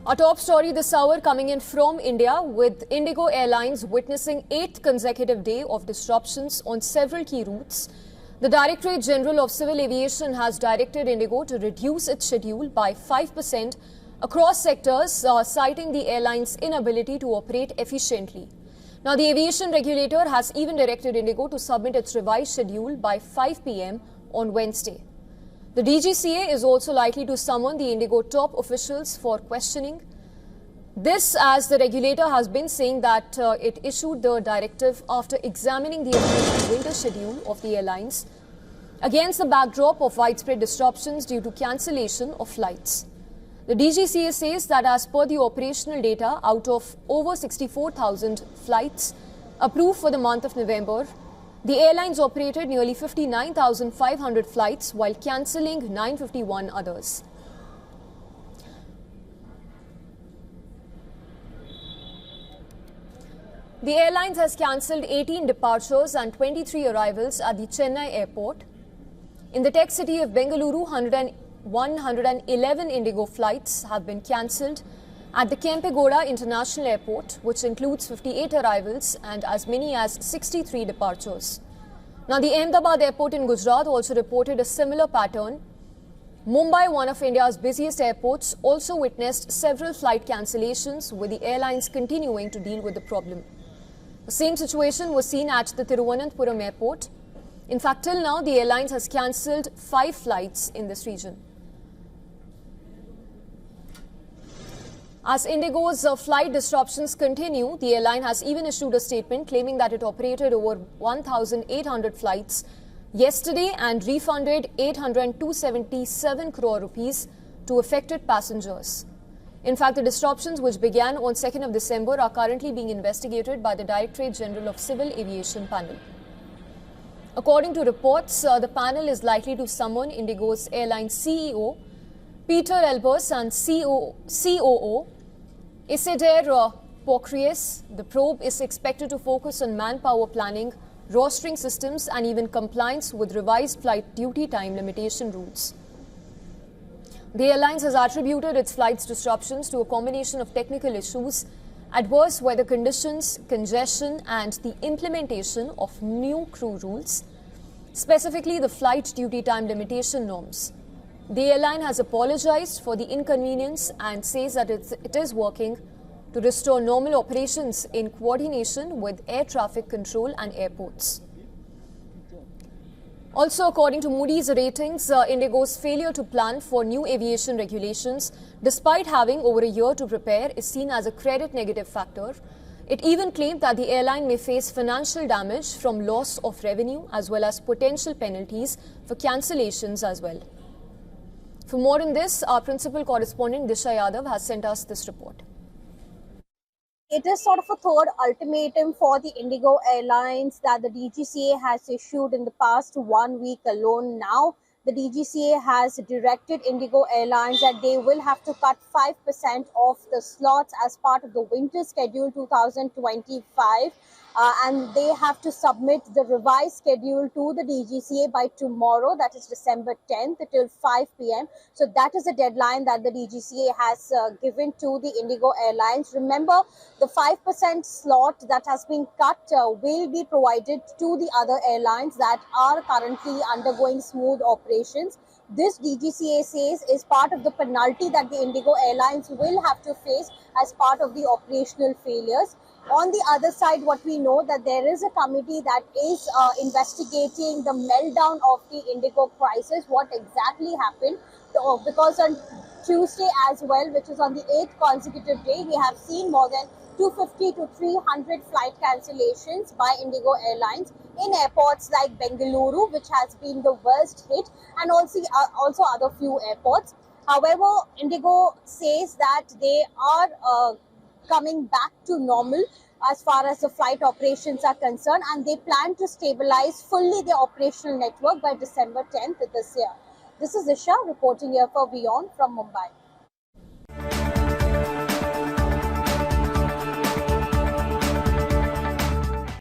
Our top story this hour coming in from India, with IndiGo Airlines witnessing 8th consecutive day of disruptions on several key routes. The Directorate General of Civil Aviation has directed IndiGo to reduce its schedule by 5% across sectors, citing the airline's inability to operate efficiently. Now, the aviation regulator has even directed IndiGo to submit its revised schedule by 5 p.m. on Wednesday. The DGCA is also likely to summon the IndiGo top officials for questioning. This, as the regulator has been saying that it issued the directive after examining the winter schedule of the airlines against the backdrop of widespread disruptions due to cancellation of flights. The DGCA says that as per the operational data, out of over 64,000 flights approved for the month of November, the airlines operated nearly 59,500 flights while cancelling 951 others. The airlines has cancelled 18 departures and 23 arrivals at the Chennai airport. In the tech city of Bengaluru, 111 IndiGo flights have been cancelled. At the Kempegowda International Airport, which includes 58 arrivals and as many as 63 departures. Now, the Ahmedabad airport in Gujarat also reported a similar pattern. Mumbai, one of India's busiest airports, also witnessed several flight cancellations, with the airlines continuing to deal with the problem. The same situation was seen at the Thiruvananthapuram airport. In fact, till now, the airlines has cancelled 5 flights in this region. As IndiGo's flight disruptions continue, the airline has even issued a statement claiming that it operated over 1,800 flights yesterday and refunded 877 crore rupees to affected passengers. In fact, the disruptions, which began on 2nd of December, are currently being investigated by the Directorate General of Civil Aviation panel. According to reports, the panel is likely to summon IndiGo's airline CEO, Peter Elbers, and COO, Isidore Pocrius. The probe is expected to focus on manpower planning, rostering systems, and even compliance with revised flight duty time limitation rules. The airlines has attributed its flights disruptions to a combination of technical issues, adverse weather conditions, congestion, and the implementation of new crew rules, specifically the flight duty time limitation norms. The airline has apologized for the inconvenience and says that it is working to restore normal operations in coordination with air traffic control and airports. Also, according to Moody's ratings, IndiGo's failure to plan for new aviation regulations, despite having over a year to prepare, is seen as a credit negative factor. It even claimed that the airline may face financial damage from loss of revenue as well as potential penalties for cancellations as well. For more on this, our principal correspondent Disha Yadav has sent us this report. It is sort of a third ultimatum for the IndiGo Airlines that the DGCA has issued in the past 1 week alone. Now, the DGCA has directed IndiGo Airlines that they will have to cut 5% of the slots as part of the winter schedule 2025. And they have to submit the revised schedule to the DGCA by tomorrow, that is December 10th till 5 p.m. So that is the deadline that the DGCA has given to the IndiGo Airlines. Remember, the 5% slot that has been cut will be provided to the other airlines that are currently undergoing smooth operations. This, DGCA says, is part of the penalty that the IndiGo Airlines will have to face as part of the operational failures. On the other side, what we know that there is a committee that is investigating the meltdown of the IndiGo crisis, what exactly happened. Because on Tuesday as well, which is on the 8th consecutive day, we have seen more than 250 to 300 flight cancellations by IndiGo Airlines in airports like Bengaluru, which has been the worst hit, and also other few airports. However, IndiGo says that they are coming back to normal as far as the flight operations are concerned, and they plan to stabilize fully their operational network by December 10th this year. This is Isha reporting here for WION from Mumbai.